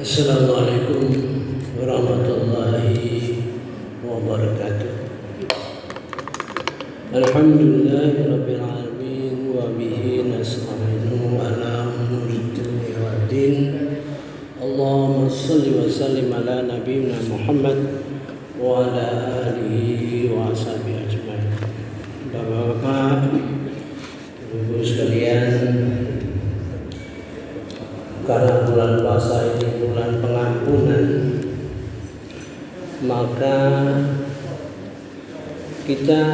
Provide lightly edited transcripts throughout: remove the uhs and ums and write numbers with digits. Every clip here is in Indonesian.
Assalamualaikum warahmatullahi wabarakatuh. Alhamdulillahi rabbil alamin wa bihi nasta'inu ala umuri dunya waddin. Allahumma shalli wa sallim ala nabiyyina Muhammad wa ala alihi wa ashabihi ajmain. Bapak-bapak, Ibu sekalian, karena bulan puasa ini bulan pengampunan, maka kita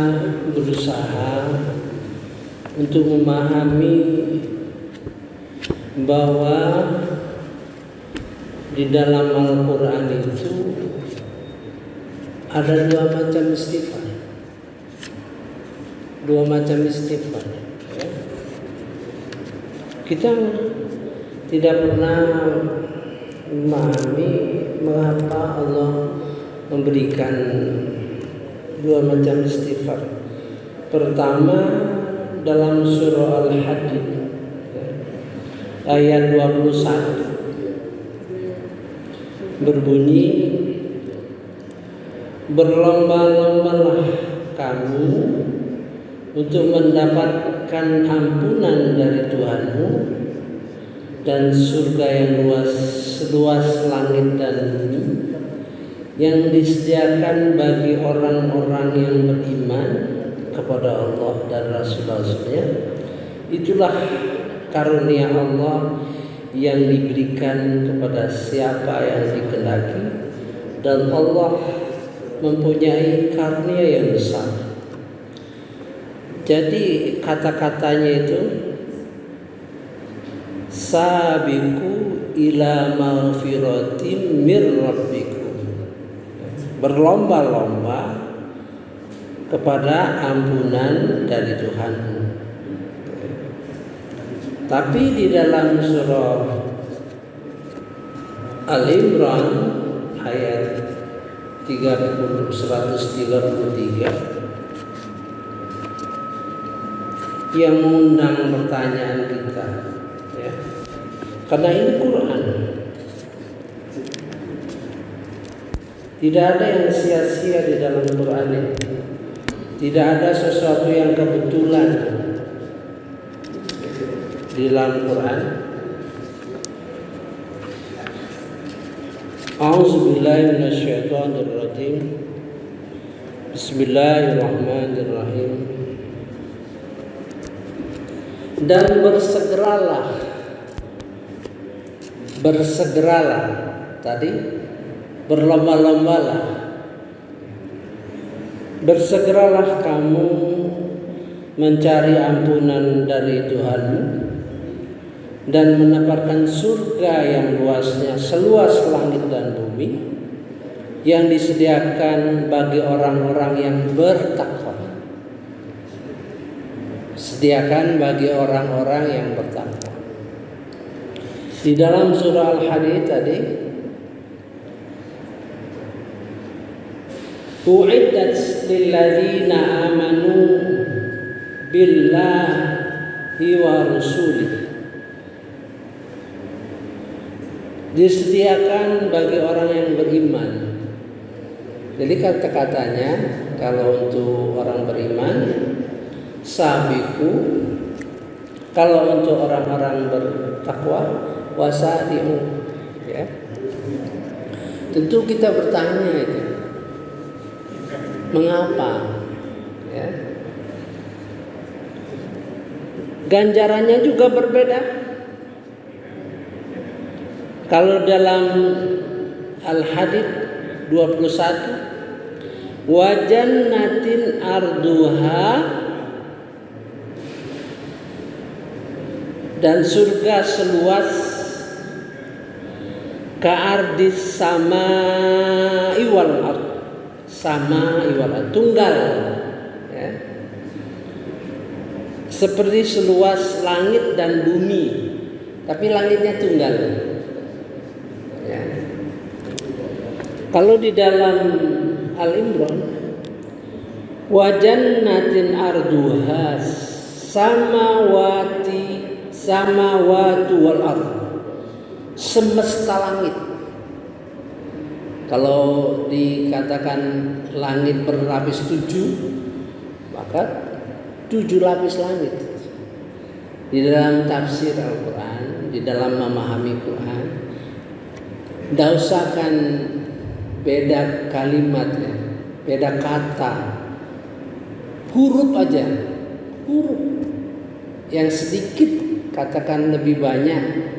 berusaha untuk memahami bahwa di dalam Al-Quran itu ada dua macam istighfar. Kita tidak pernah memahami mengapa Allah memberikan dua macam istighfar. Pertama, dalam surah Al-Hadid ayat 21 berbunyi, berlomba-lombalah kamu untuk mendapatkan ampunan dari Tuhanmu dan surga yang seluas langit dan bumi, yang disediakan bagi orang-orang yang beriman kepada Allah dan Rasul-Rasulnya. Itulah karunia Allah yang diberikan kepada siapa yang dikehendaki, dan Allah mempunyai karunia yang besar. Jadi kata-katanya itu sabiqu ila maghfiratin mir rabbikum, berlomba-lomba kepada ampunan dari Tuhanmu. Tapi di dalam surah Al-Imran ayat 133 yang mengundang pertanyaan kita, ya. Karena ini Quran, tidak ada yang sia-sia di dalam Quran ini. Tidak ada sesuatu yang kebetulan di dalam Quran. A'udzubillahi minasyaitonirrajim. Bismillahirrahmanirrahim. Dan bersegeralah tadi, berlomba-lombalah, bersegeralah kamu mencari ampunan dari Tuhanmu dan mendapatkan surga yang luasnya seluas langit dan bumi, yang disediakan bagi orang-orang yang bertakwa. Sediakan bagi orang-orang yang bertakwa. Di dalam surah Al-Hadid tadi, u'iddat lilladzina amanu billahi wa rasulih, disediakan bagi orang yang beriman. Jadi kata-katanya kalau untuk orang beriman sabiku, kalau untuk orang-orang bertakwa wasadi'u, ya. Tentu kita bertanya itu, mengapa, ya? Ganjarannya juga berbeda. Kalau dalam Al-Hadid 21, wajannatin arduha, dan surga seluas ka'ardis sama'i wal ard, tunggal, ya. Seperti seluas langit dan bumi, tapi langitnya tunggal, ya. Kalau di dalam Al-Imran, wajannatin arduha samawati wal ardh, semesta langit Kalau dikatakan langit berlapis 7, maka 7 lapis langit. Di dalam tafsir Al-Quran, di dalam memahami Quran, tidak usahkan beda kalimatnya, beda kata, huruf aja, huruf yang sedikit katakan lebih banyak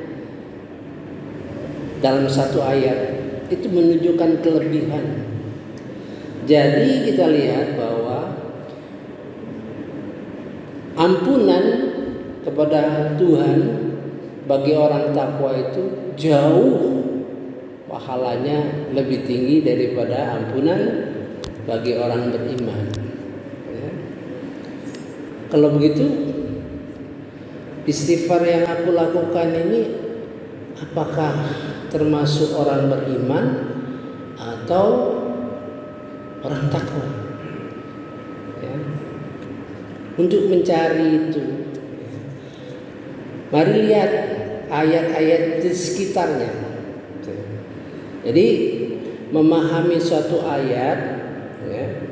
dalam satu ayat itu menunjukkan kelebihan. Jadi kita lihat bahwa ampunan kepada Tuhan bagi orang takwa itu jauh pahalanya lebih tinggi daripada ampunan bagi orang beriman. Ya. Kalau begitu, istighfar yang aku lakukan ini apakah termasuk orang beriman atau orang takwa? Ya. Untuk mencari itu, mari lihat ayat-ayat di sekitarnya. Jadi memahami suatu ayat ya,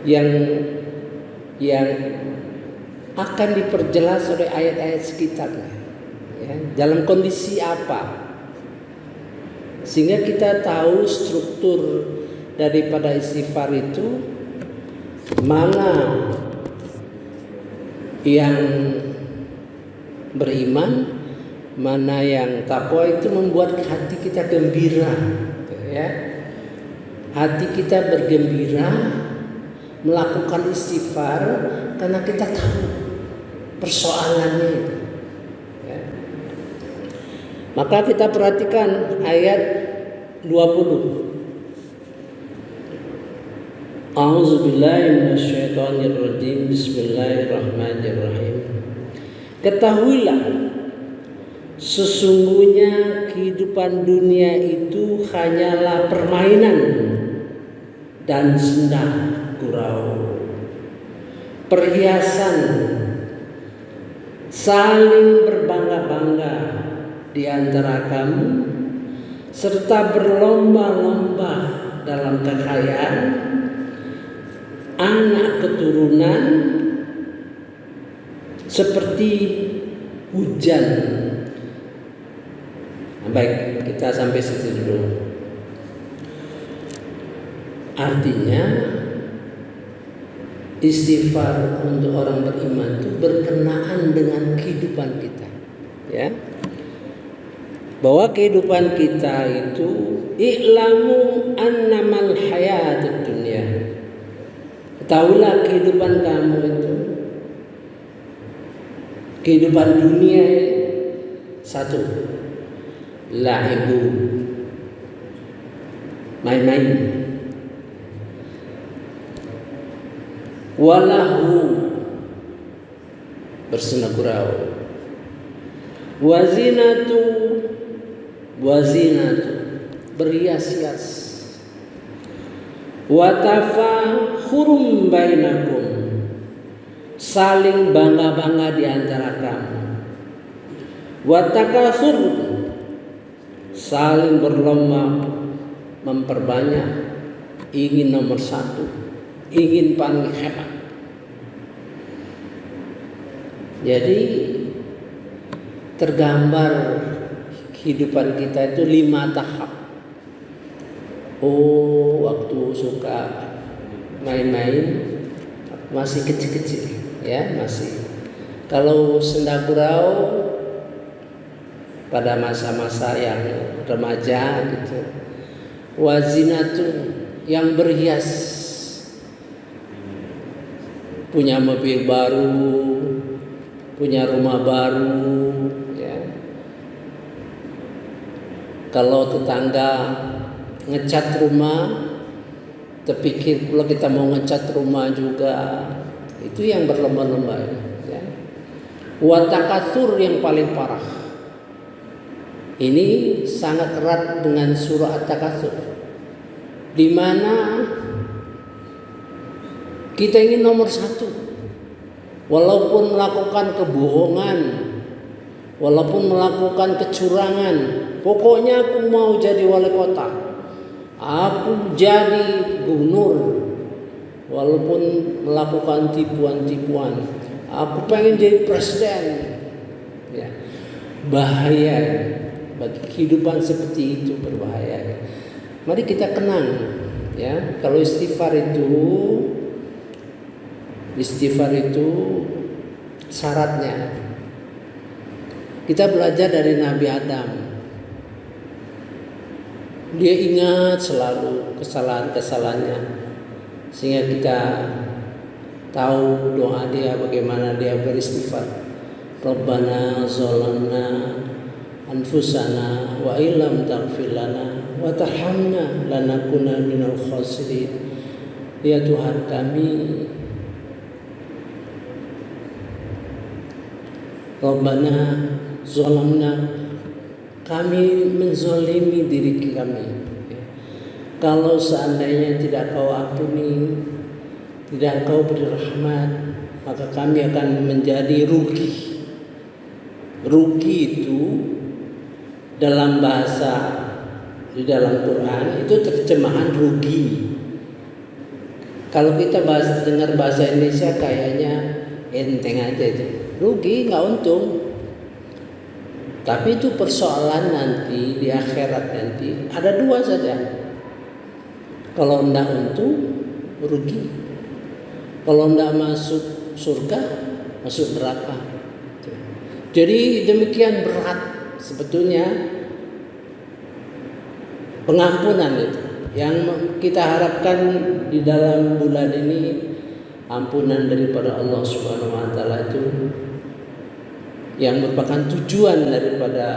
yang akan diperjelas oleh ayat-ayat sekitarnya. Ya, dalam kondisi apa? Sehingga kita tahu struktur daripada istighfar itu, mana yang beriman, mana yang takwa, itu membuat hati kita gembira, ya. Hati kita bergembira melakukan istighfar karena kita tahu persoalannya itu. Ya. Maka kita perhatikan ayat 20. A'udzubillahi minasyaitonirrajim. Bismillahirrahmanirrahim. Ketahuilah, sesungguhnya kehidupan dunia itu hanyalah permainan dan senda gurau, perhiasan, saling berbangga-bangga di antara kamu, serta berlomba-lomba dalam kekayaan, anak keturunan seperti hujan. Baik, kita sampai situ dulu. Artinya istighfar untuk orang beriman itu berkenaan dengan kehidupan kita, ya. Bahwa kehidupan kita itu i'lamu annamal hayatud dunya. Ketahuilah kehidupan kamu itu, kehidupan dunia satu, la'ibu, main-main, walahu, bersenang gurau, wazinatu, berhias-hias, watafakhurun bainakum, saling bangga-bangga di antara kamu, watakasur, saling berlomba memperbanyak, ingin nomor satu, ingin paling hebat. Jadi tergambar kehidupan kita itu 5 tahap. Oh, waktu suka main-main masih kecil-kecil, ya, masih. Kalau senda gurau pada masa-masa yang remaja gitu. Wazinatu, yang berhias, punya mobil baru, punya rumah baru, ya. Kalau tetangga ngecat rumah, terpikir kalau kita mau ngecat rumah juga, itu yang berlomba-lomba, ya. Watakatsur, yang paling parah. Ini sangat erat dengan surah At-Takatsur, di mana kita ingin nomor satu, walaupun melakukan kebohongan, walaupun melakukan kecurangan. Pokoknya aku mau jadi wali kota, Aku jadi gubernur walaupun melakukan tipuan-tipuan. Aku pengen jadi presiden. Ya. Bahaya bagi kehidupan seperti itu, berbahaya. Mari kita kenang, ya, kalau istighfar itu syaratnya. Kita belajar dari Nabi Adam. Dia ingat selalu kesalahan-kesalahannya, sehingga kita tahu doa dia, bagaimana dia beristighfar. Rabbana zalamna anfusana wa illam taghfir lana wa tarhamna lanakuna minal khasirin. Ya Tuhan kami, Rabbana zalamna, kami menzalimi diri kami. Kalau seandainya tidak Kau ampuni, tidak Kau beri rahmat, maka kami akan menjadi rugi. Rugi itu dalam bahasa, di dalam Quran itu terjemahan rugi. Kalau kita dengar bahasa Indonesia kayaknya enteng aja itu. Rugi, nggak untung. Tapi itu persoalan nanti di akhirat nanti ada dua saja. Kalau enggak untung, rugi. Kalau enggak masuk surga, masuk neraka. Jadi demikian berat sebetulnya pengampunan itu. Yang kita harapkan di dalam bulan ini, ampunan daripada Allah Subhanahu wa taala itu yang merupakan tujuan daripada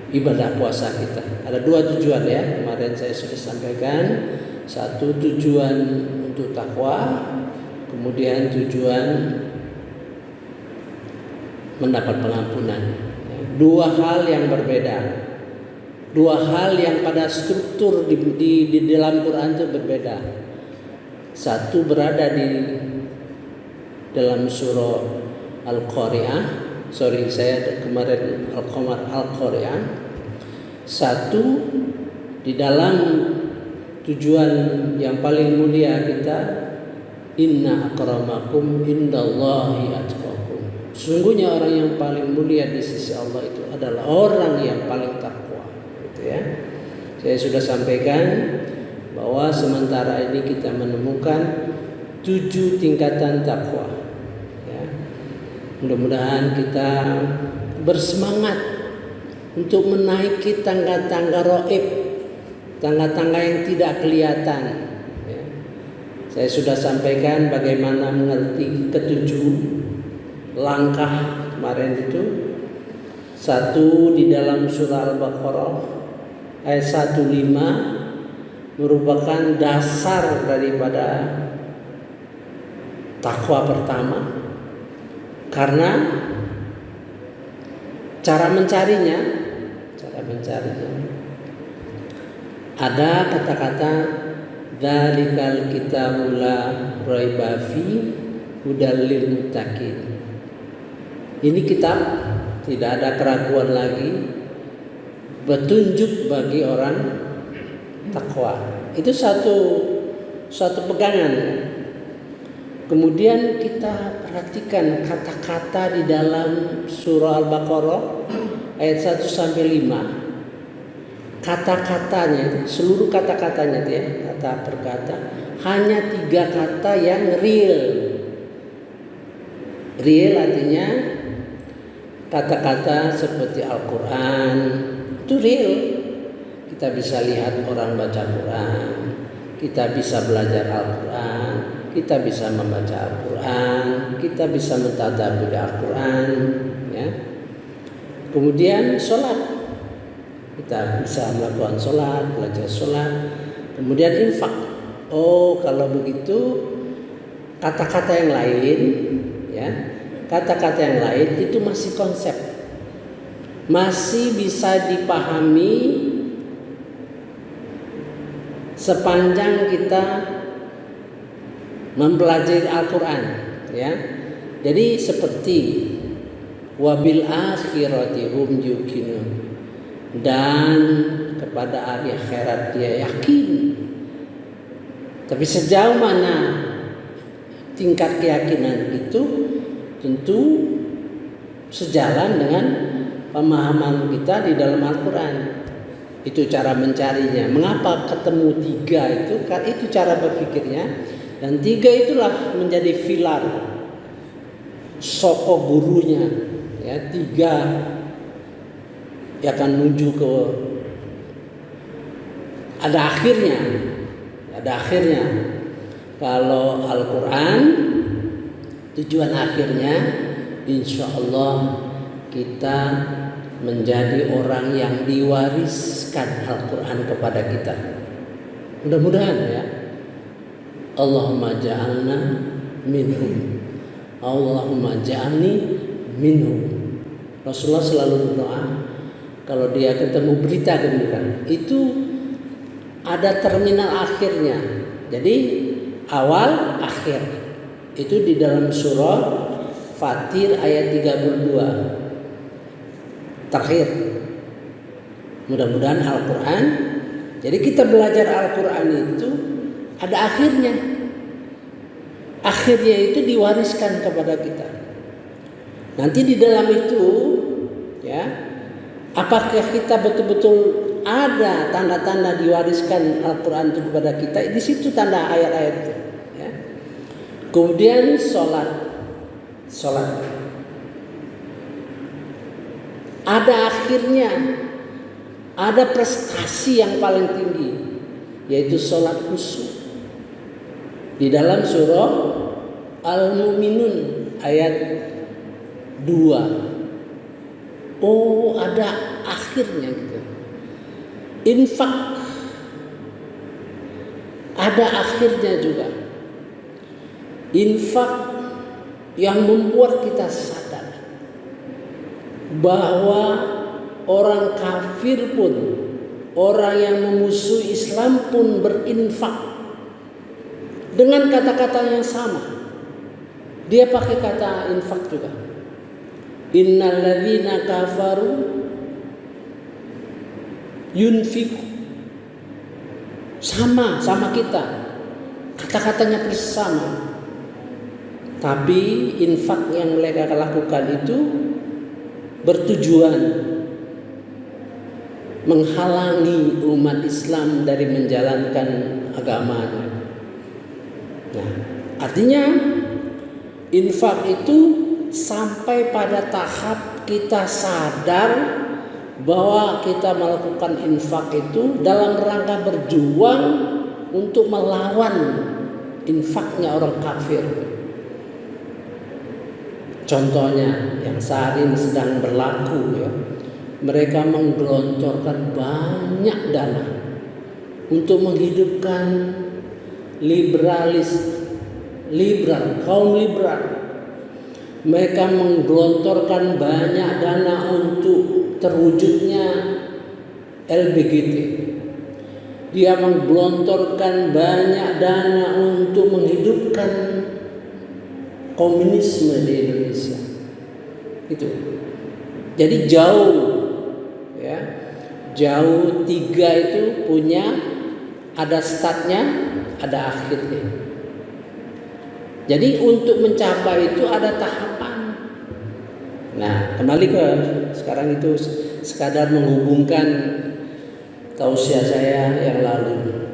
ibadah puasa kita. Ada dua tujuan, ya, kemarin saya sudah sampaikan. Satu, tujuan untuk takwa, kemudian tujuan mendapat pengampunan. Dua hal yang berbeda, dua hal yang pada struktur di dalam Quran itu berbeda. Satu berada di dalam surah Al-Qari'ah, saya kemarin Al-Qari'ah. Satu di dalam tujuan yang paling mulia kita, inna akramakum indallahi atqakum. Sesungguhnya orang yang paling mulia di sisi Allah itu adalah orang yang paling takwa, gitu ya. Saya sudah sampaikan bahwa sementara ini kita menemukan 7 tingkatan takwa. Ya. Mudah-mudahan kita bersemangat untuk menaiki tangga-tangga roib, tangga-tangga yang tidak kelihatan. Ya. Saya sudah sampaikan bagaimana mengerti ketujuh langkah kemarin itu. Satu di dalam surah Al-Baqarah ayat 15 merupakan dasar daripada takwa pertama, karena cara mencarinya ada kata-kata dzalikal kitabul la raiba fi hudal lil muttaqin. Ini kitab tidak ada keraguan lagi, petunjuk bagi orang takwa. Itu satu pegangan. Kemudian kita perhatikan kata-kata di dalam surah Al-Baqarah ayat 1 sampai 5. Kata-katanya, seluruh kata-katanya ya, kata per kata, hanya 3 kata yang real. Real artinya kata-kata seperti Al-Quran itu real. Kita bisa lihat orang baca Quran, kita bisa belajar Al-Quran, kita bisa membaca Al-Quran, kita bisa mentadabbur Al-Quran, ya. Kemudian sholat, kita bisa melakukan sholat, belajar sholat. Kemudian infak. Oh, kalau begitu kata-kata yang lain, ya, kata-kata yang lain itu masih konsep, masih bisa dipahami sepanjang kita mempelajari Al-Quran, ya. Jadi seperti wabil akhirati hum yuqinun, dan kepada hari akhirat dia yakin. Tapi sejauh mana tingkat keyakinan itu tentu sejalan dengan pemahaman kita di dalam Al-Quran. Itu cara mencarinya. Mengapa ketemu 3 itu? Karena itu cara berpikirnya. Dan 3 itulah menjadi pilar soko gurunya. Ya, 3 yang akan menuju ke ada akhirnya. Kalau Al-Quran tujuan akhirnya insya Allah kita menjadi orang yang diwariskan Al-Quran kepada kita. Mudah-mudahan ya. Allahumma ja'alna minhum. Allahumma ja'alni minhum. Rasulullah selalu berdoa kalau dia ketemu berita gembira itu ada terminal akhirnya. Jadi awal akhir. Itu di dalam surah Fatir ayat 32. Terakhir. Mudah-mudahan Al-Quran. Jadi kita belajar Al-Quran itu ada akhirnya. Akhirnya itu diwariskan kepada kita. Nanti di dalam itu ya, apakah kita betul-betul ada tanda-tanda diwariskan Al-Quran itu kepada kita? Di situ tanda ayat-ayat itu. Ya. Kemudian sholat. Ada akhirnya, ada prestasi yang paling tinggi, yaitu sholat khusyuk. Di dalam surah Al-Mu'minun ayat 2. Oh, ada akhirnya gitu. Infak ada akhirnya juga. Infak yang membuat kita sadar bahwa orang kafir pun, orang yang memusuhi Islam pun berinfak dengan kata-kata yang sama. Dia pakai kata infak juga. Innal ladzina kafaru yunfiku, sama kita, kata-katanya bersama. Tapi infak yang mereka lakukan itu bertujuan menghalangi umat Islam dari menjalankan agamanya. Nah, artinya infak itu sampai pada tahap kita sadar bahwa kita melakukan infak itu dalam rangka berjuang untuk melawan infaknya orang kafir. Contohnya yang saat ini sedang berlaku ya, mereka menggelontorkan banyak dana untuk menghidupkan kaum liberal. Mereka menggelontorkan banyak dana untuk terwujudnya LGBT. Dia menggelontorkan banyak dana untuk menghidupkan komunisme di Indonesia. Itu. Jadi jauh 3 itu punya ada startnya, ada akhirnya. Jadi untuk mencapai itu ada tahapan. Nah, kembali ke sekarang itu sekadar menghubungkan tausiah saya yang lalu.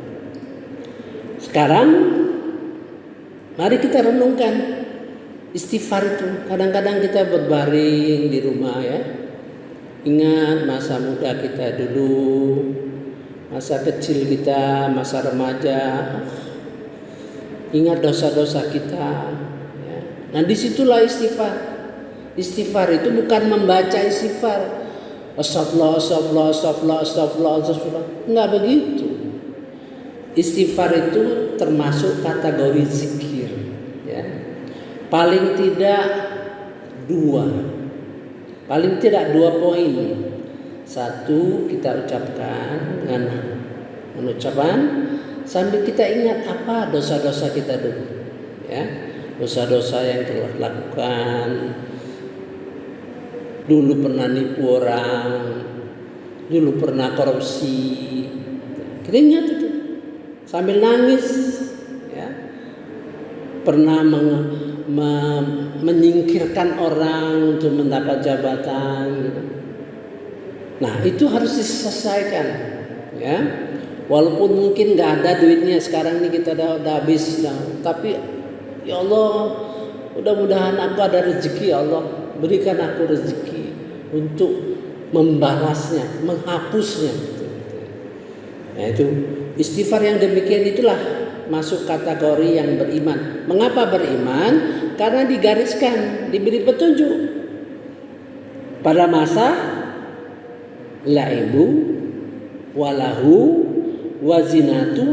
Sekarang mari kita renungkan istighfar itu. Kadang-kadang kita berbaring di rumah ya. Ingat masa muda kita dulu, masa kecil kita, masa remaja. Ingat dosa-dosa kita. Ya. Nah disitulah istighfar. Istighfar itu bukan membaca istighfar. Astagfirullah. Enggak begitu. Istighfar itu termasuk kategori zikir. Ya. Paling tidak 2 poin. 1, kita ucapkan dengan ucapan sambil kita ingat apa dosa-dosa kita dulu, ya, dosa-dosa yang telah lakukan, dulu pernah nipu orang, dulu pernah korupsi, kita ingat itu sambil nangis, ya. Pernah menyingkirkan orang untuk mendapat jabatan, gitu. Nah itu harus diselesaikan, ya. Walaupun mungkin nggak ada duitnya sekarang ini, kita udah habis, tapi ya Allah, mudah-mudahan aku ada rezeki, ya Allah berikan aku rezeki untuk membalasnya, menghapusnya. Nah itu istighfar yang demikian itulah masuk kategori yang beriman. Mengapa beriman? Karena digariskan, diberi petunjuk pada masa laibu walahu wazinatu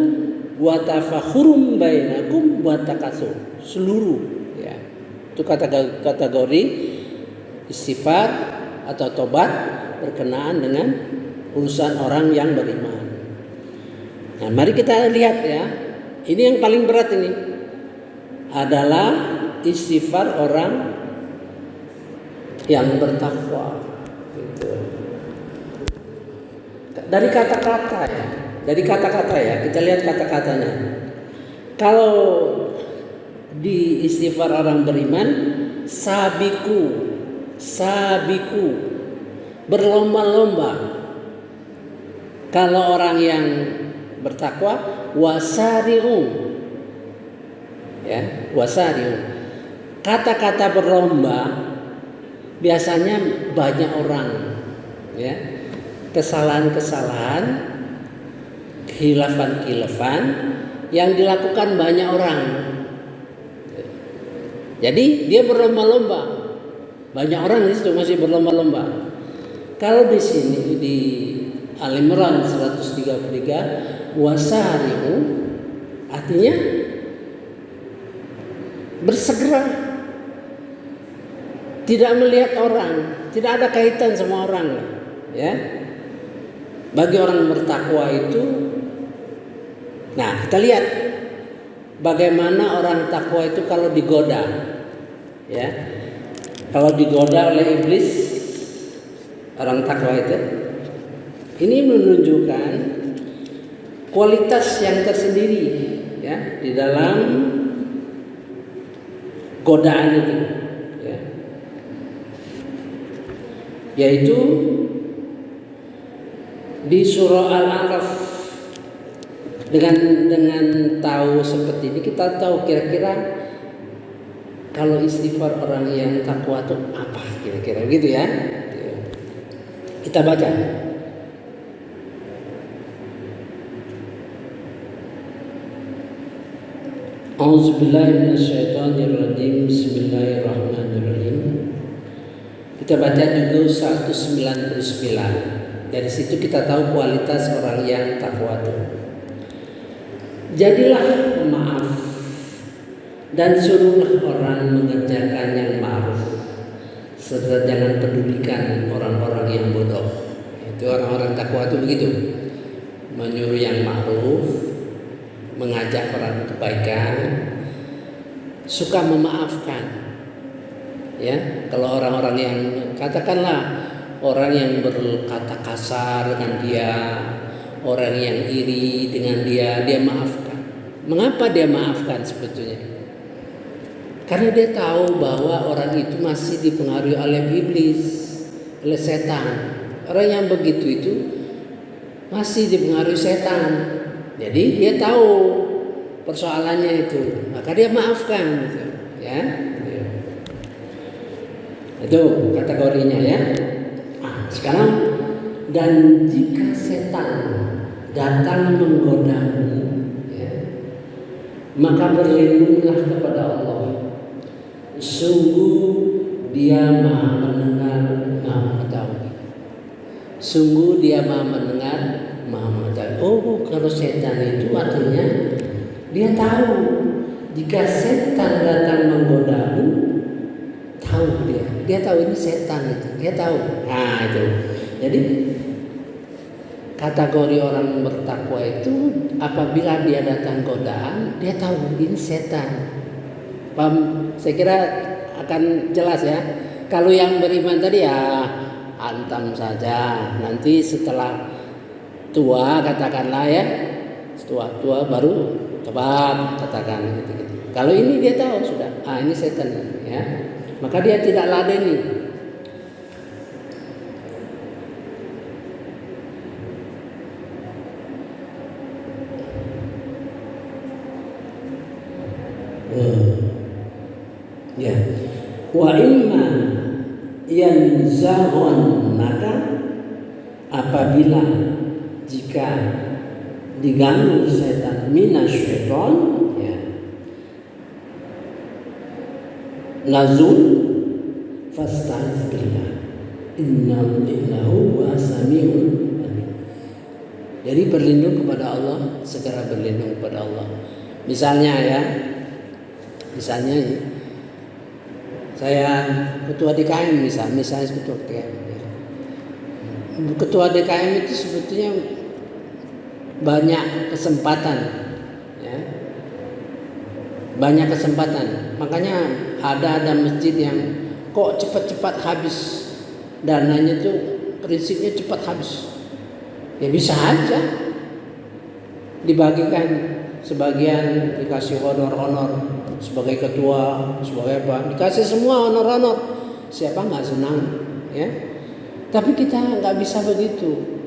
watafakhurum bainakum watakasur, seluruh, ya. Itu kategori istighfar atau tobat berkenaan dengan urusan orang yang beriman. Nah, mari kita lihat, ya. Ini yang paling berat ini adalah istighfar orang yang bertakwa. Gitu. Dari kata-kata, ya. Dari kata-kata, ya. Kita lihat kata-katanya. Kalau di istighfar orang beriman, sabiku, berlomba-lomba. Kalau orang yang bertakwa, wasari'u, ya, wasari'u. Kata-kata berlomba biasanya banyak orang, ya. Kesalahan-kesalahan, khilafan-khilafan yang dilakukan banyak orang. Jadi dia berlomba-lomba. Banyak orang di situ masih berlomba-lomba. Kalau di sini di Al-Imran 133, wasari'u artinya bersegera, tidak melihat orang, tidak ada kaitan sama orang, ya. Bagi orang bertakwa itu, nah kita lihat bagaimana orang takwa itu kalau digoda, ya. Kalau digoda oleh iblis, orang takwa itu, ini menunjukkan kualitas yang tersendiri, ya, di dalam godaan itu, ya. Yaitu di surah Al-A'raf, dengan tahu seperti ini kita tahu kira-kira kalau istighfar orang yang takwa itu apa kira-kira, gitu, ya. Kita baca. A'udzubillahi minasyaitonirrajim. Bismillahirrahmanirrahim. Kita baca dulu 199. Dari situ kita tahu kualitas orang yang takwa itu. Jadilah pemaaf dan suruhlah orang mengerjakan yang ma'ruf, serta jangan pedulikan orang-orang yang bodoh. Itu orang-orang takwa itu begitu, menyuruh yang ma'ruf, mengajak orang kebaikan, suka memaafkan. Ya, kalau orang-orang yang katakanlah orang yang berkata kasar dengan dia, orang yang iri dengan dia maafkan. Mengapa dia maafkan sebetulnya? Karena dia tahu bahwa orang itu masih dipengaruhi oleh iblis, oleh setan. Orang yang begitu itu masih dipengaruhi setan. Jadi dia tahu persoalannya itu, maka dia maafkan, gitu, ya. Itu kategorinya, ya. Sekarang, dan jika setan datang menggodamu, ya, maka berlindunglah kepada Allah. Sungguh Dia Maha Mendengar, Maha Mengetahui. Sungguh Dia Maha Mendengar, Maha Mengetahui. Oh, kalau setan itu artinya dia tahu. Jika setan datang menggodamu, tahu dia tahu ini setan itu, dia tahu. Nah itu, jadi kategori orang bertakwa itu apabila dia datang godaan, dia tahu ini setan. Paham? Saya kira akan jelas, ya. Kalau yang beriman tadi, ya hantam saja. Nanti setelah tua katakanlah ya, tua baru coba katakan gitu. Kalau ini dia tahu sudah, ini setan ya, maka dia tidak ladeni. Ya, wa imma yanzaghun, maka apabila jika diganggu setan minasyaiton ya, nazul fasta'iz billah innahu samiun alim. Jadi berlindung kepada Allah, segera berlindung kepada Allah. Misalnya saya ketua DKM misalnya ketua DKM. Ketua DKM itu sebetulnya banyak kesempatan, ya. Banyak kesempatan. Makanya ada masjid yang kok cepat-cepat habis dananya tuh, prinsipnya cepat habis. Ya bisa aja dibagikan, sebagian dikasih honor sebagai ketua, sebagai apa, dikasih semua honor. Siapa nggak senang, ya? Tapi kita nggak bisa begitu.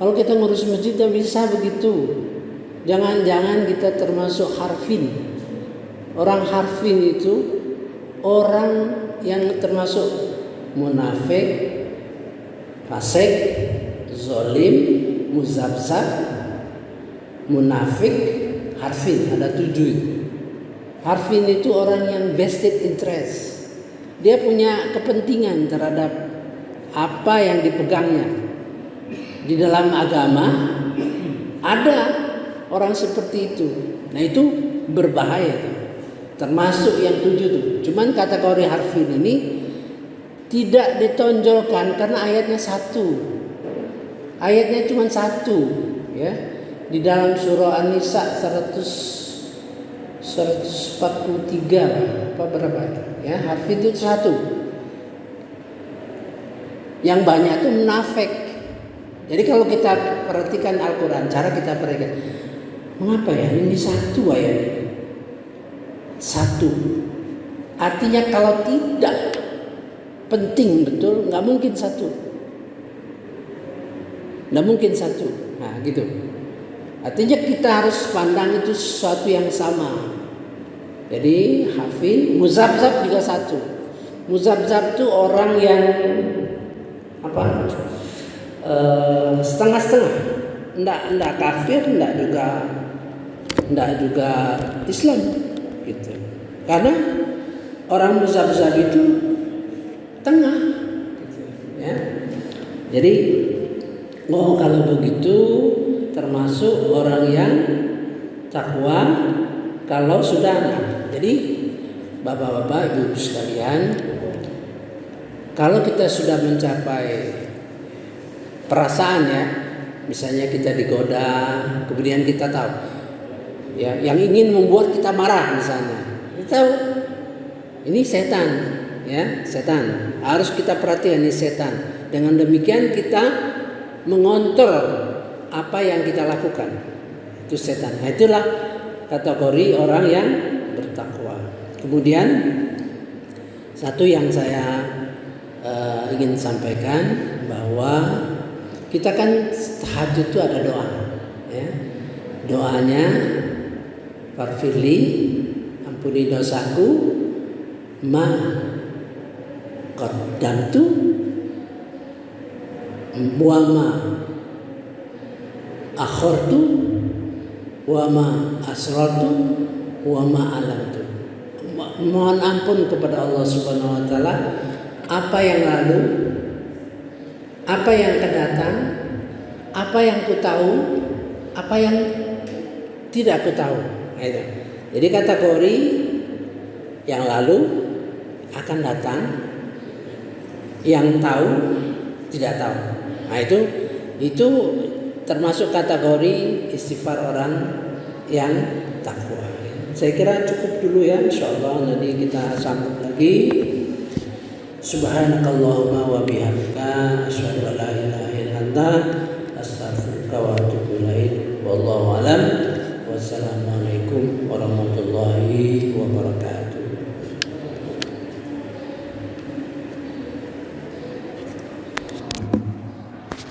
Kalau kita ngurus masjid nggak bisa begitu. Jangan-jangan kita termasuk harfin. Orang harfin itu orang yang termasuk munafik, fasik, zolim, muzabzab, munafik, harfin. Ada 7 itu. Harfin itu orang yang vested interest. Dia punya kepentingan terhadap apa yang dipegangnya. Di dalam agama ada orang seperti itu. Nah itu berbahaya tuh. Termasuk yang 7 tuh. Cuman kategori harfin ini tidak ditonjolkan karena ayatnya 1. Ayatnya cuma 1, ya. Di dalam surah An-Nisa 143 apa berapa itu? Ya, harfin itu 1. Yang banyak itu munafik. Jadi kalau kita perhatikan Al-Quran, cara kita perhatikan, mengapa ya ini 1 ayatnya? 1. Artinya kalau tidak penting betul, nggak mungkin 1. Nggak mungkin 1. Nah gitu. Artinya kita harus pandang itu sesuatu yang sama. Jadi hafin, muzabzab juga 1. Muzabzab itu orang yang apa? Setengah-setengah. Enggak kafir, enggak juga Islam gitu. Karena orang muzabzab itu tengah gitu, ya. Jadi kalau begitu termasuk orang yang takwa kalau sudah. Jadi bapak-bapak, ibu sekalian, kalau kita sudah mencapai perasaan ya, misalnya kita digoda, kemudian kita tahu ya yang ingin membuat kita marah misalnya, kita tahu ini setan, ya setan, harus kita perhatikan ini setan. Dengan demikian kita mengontrol apa yang kita lakukan, itu setan. Nah, itulah kategori orang yang bertakwa. Kemudian satu yang saya ingin sampaikan bahwa kita kan tahajud itu ada doa, ya. Doanya farfirli, ampuni dosaku, ma qaddamtu wa ma akhartu wa ma asrartu wa ma alamtu. Mohon ampun kepada Allah Subhanahu wa taala apa yang lalu, apa yang akan datang, apa yang ku tahu, apa yang tidak ku tahu. Nah, itu. Jadi kategori yang lalu akan datang, yang tahu tidak tahu. Nah, itu termasuk kategori istighfar orang yang takwa. Saya kira cukup dulu ya, insyaallah nanti kita sambung lagi. Subhanakallahumma wa bihamdika asyhadu an la ilaha illa anta